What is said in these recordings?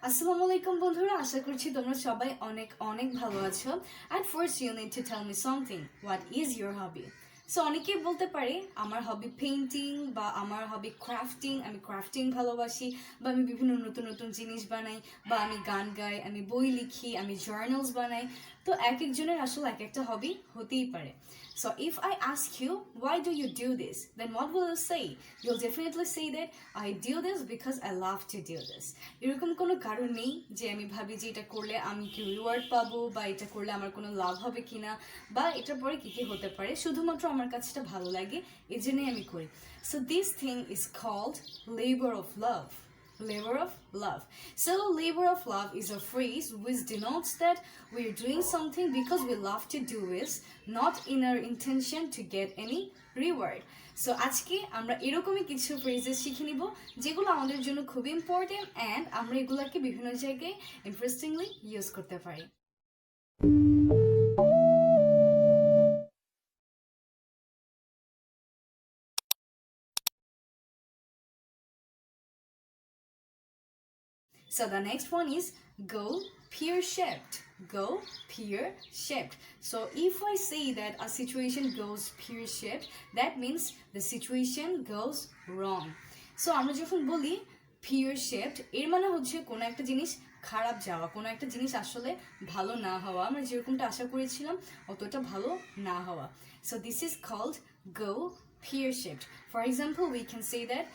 আসসালামু আলাইকুম বন্ধুরা, আশা করছি তোমরা সবাই অনেক অনেক ভালো আছো। At first you need to tell me something. What is your hobby? So অনেকেই বলতে পারে আমার হবি পেইন্টিং বা আমার হবি ক্রাফটিং, আমি ক্রাফটিং ভালোবাসি বা আমি বিভিন্ন নতুন নতুন জিনিস বানাই বা আমি গান গাই, আমি বই লিখি, আমি জার্নালস বানাই। তো এক একজনের আসলে এক একটা হবি হতেই পারে। So if I ask you, why do you do this? Then what will you say? You'll definitely say that I do this because I love to do this. এরকম কোনো কারণ নেই যে আমি ভাবি যে এটা করলে আমি কি রিওয়ার্ড পাবো বা এটা করলে আমার কোনো লাভ হবে কিনা বা এটার পরে কী কী হতে পারে, শুধুমাত্র আমার কাছে ভালো লাগে এই জন্যই আমি করি। So this thing is called labor of love. Labor of love. So labor of love is a phrase which denotes that we're doing something because we love to do it, not in our intention to get any reward. So আজকে আমরা এরকমই কিছু phrases শিখে নিব যেগুলো আমাদের জন্য খুব ইম্পর্টেন্ট অ্যান্ড আমরা এগুলোকে বিভিন্ন জায়গায় ইন্টারেস্টিংলি ইউজ করতে পারি। So the next one is go pear-shaped. Go pear-shaped. So if I say that a situation goes pear-shaped, that means the situation goes wrong. So আমরা যখন বলি pear-shaped, এর মানে হচ্ছে কোনো একটা জিনিস খারাপ যাওয়া, কোনো একটা জিনিস আসলে ভালো না হওয়া, আমরা যেরকমটা আশা করেছিলাম অতটা ভালো না হওয়া। So this is called go pear-shaped. For example, we can say that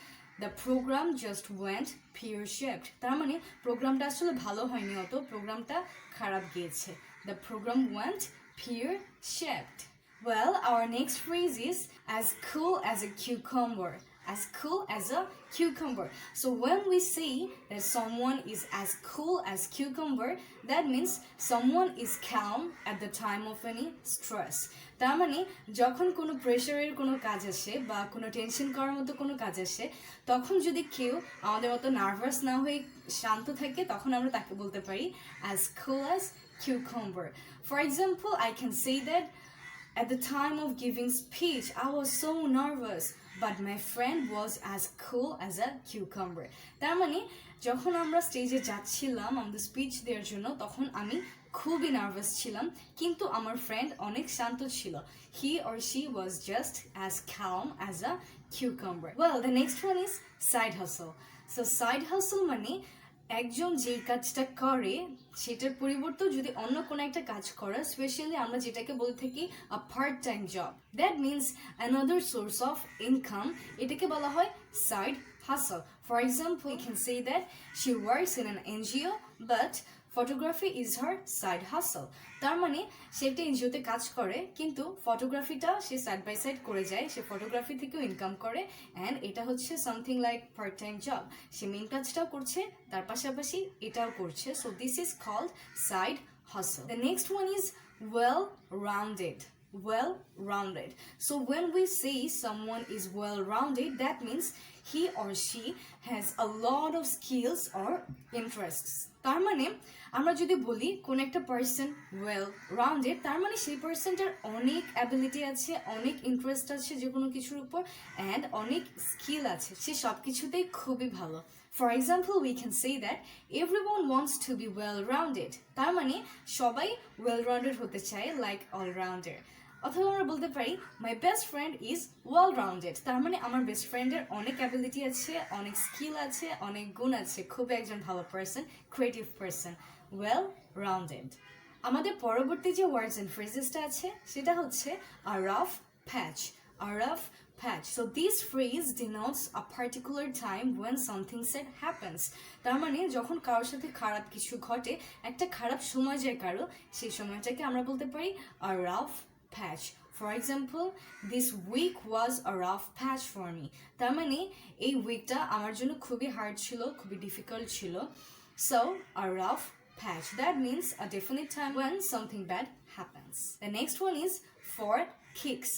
the program just went pear-shaped. তার মানে প্রোগ্রামটা আসলে ভালো হয়নি, অত প্রোগ্রামটা খারাপ গিয়েছে। The program went pear-shaped. Well, our next phrase is as cool as a cucumber. As cool as a cucumber. So when we say that someone is as cool as cucumber, that means someone is calm at the time of any stress. তার মানে যখন কোনো প্রেশারের কোনো কাজ আসে বা কোনো টেনশন করার মতো কোনো কাজ আসে, তখন যদি কেউ আমাদের মতো নার্ভাস না হয়ে শান্ত থাকে, তখন আমরা তাকে বলতে পারি as cool as cucumber. For example, I can say that at the time of giving speech, I was so nervous, but my friend was as cool as a cucumber. তার মানে যখন আমরা স্টেজে যাচ্ছিলাম আমাদের স্পিচ দেওয়ার জন্য, তখন আমি খুবই নার্ভাস ছিলাম, কিন্তু আমার ফ্রেন্ড অনেক শান্ত ছিল। He or she was just as calm as a cucumber. Well, the next one is side hustle. So side hustle মানে একজন যে কাজটা করে সেটার পরিবর্তে যদি অন্য কোনো একটা কাজ করা, স্পেশালি আমরা যেটাকে বলে থাকি a part time job, that means another source of income, এটাকে বলা হয় side hustle. For example, you can say that she works in an NGO but photography is her side hustle. তার মানে সে একটা এনজিওতে কাজ করে, কিন্তু ফটোগ্রাফিটা সে সাইড বাই সাইড করে যায়, সে ফটোগ্রাফি থেকেও ইনকাম করে, অ্যান্ড এটা হচ্ছে something like part time job. সে মেইন কাজটাও করছে, তার পাশাপাশি এটাও করছে। So this is called side hustle. The next one is well-rounded. Well-rounded. So when we say someone is well-rounded, that means he or she has a lot of skills or interests. তার মানে আমরা যদি বলি কোন একটা person well rounded, তার মানে সেই পার্সনটার অনেক অ্যাবিলিটি আছে, অনেক ইন্টারেস্ট আছে যে কোনো কিছুর উপর, অ্যান্ড অনেক স্কিল আছে, সে সব কিছুতেই খুবই ভালো। For example, we can say that everyone wants to be well-rounded. তার মানে সবাই well-rounded হতে চায়, like all-rounder. অথবা আমরা বলতে পারি my best friend is well rounded. তার মানে আমার বেস্ট ফ্রেন্ডের অনেক অ্যাবিলিটি আছে, অনেক স্কিল আছে, অনেক গুণ আছে, খুব একজন ভালো person, creative person, well rounded. আমাদের পরবর্তী যে ওয়ার্ডস অ্যান্ড ফ্রেজেসটা আছে সেটা হচ্ছে আ rough patch. A rough patch. So this phrase denotes a particular time when something said happens. তার মানে যখন কারোর সাথে খারাপ কিছু ঘটে, একটা খারাপ সময় যায় কারো, সেই সময়টাকে আমরা বলতে পারি a rough patch. For example, this week was a rough patch for me. তার মানে এই উইকটা আমার জন্য খুবই হার্ড ছিল, খুবই ডিফিকাল্ট ছিল। So a rough patch. That means a definite time when something bad happens. The next one is for kicks.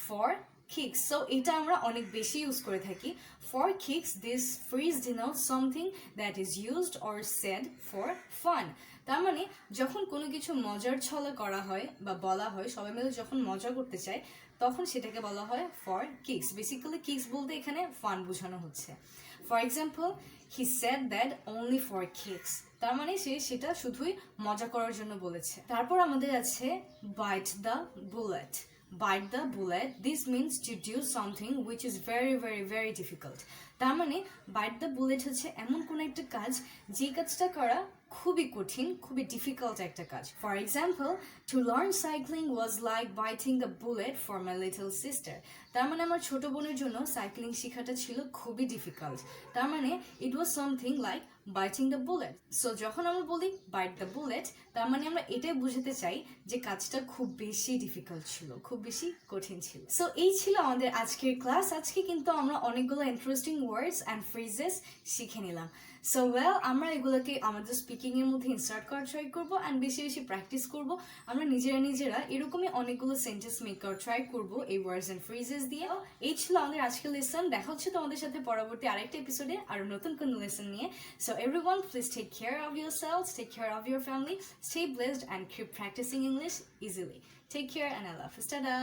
For kicks. So এটা আমরা অনেক বেশি ইউজ করে থাকি। For kicks, this phrase denotes something that is used or said for fun. তার মানে যখন কোনো কিছু মজার ছলে করা হয় বা বলা হয়, সবাই মিলে যখন মজা করতে চায়, তখন সেটাকে বলা হয় for kicks. বেসিক্যালি কিক্স বলতে এখানে ফান বোঝানো হচ্ছে। For example he said that only for kicks, তার মানে সে সেটা শুধুই মজা করার জন্য বলেছে। তারপর আমাদের আছে bite the bullet. Bite the bullet, this means to do something which is very very very difficult. তার মানে bite the bullet হচ্ছে এমন কোন একটা কাজ যে কাজটা করা খুবই কঠিন, খুবই ডিফিকাল্ট একটা কাজ। For example, to learn cycling was like biting a bullet for my little sister. তার মানে আমার ছোট বোনের জন্য সাইক্লিং শেখাটা ছিল খুবই ডিফিকাল্ট। তার মানে it was something like biting the bullet. So যখন আমরা বলি bite the bullet, তার মানে আমরা এটাই বোঝাতে চাই যে কাজটা খুব বেশি ডিফিকাল্ট ছিল, খুব বেশি কঠিন ছিল। সো এই ছিল আমাদের আজকের ক্লাস। আজকে কিন্তু আমরা অনেকগুলো ইন্টারেস্টিং ওয়ার্ডস অ্যান্ড ফ্রেজেস শিখে নিলাম। সো ওয়েল, আমরা এগুলোকে আমাদের স্পিকিং এর মধ্যে ইনসার্ট করার ট্রাই করবো অ্যান্ড বেশি বেশি প্র্যাকটিস করবো। আমরা নিজেরা এরকমই অনেকগুলো সেন্টেন্স মেক করার ট্রাই করবো এই ওয়ার্ডস অ্যান্ড ফ্রেজেস দিয়ে। এই ছিল আমাদের আজকের লেসন। দেখা হচ্ছে তোমাদের সাথে পরবর্তী আরেকটা এপিসোডে আরো নতুন কোনো লেসন নিয়ে। So everyone, please take care of yourselves, take care of your family, stay blessed and keep practicing English easily. Take care and I love you. Ta-da!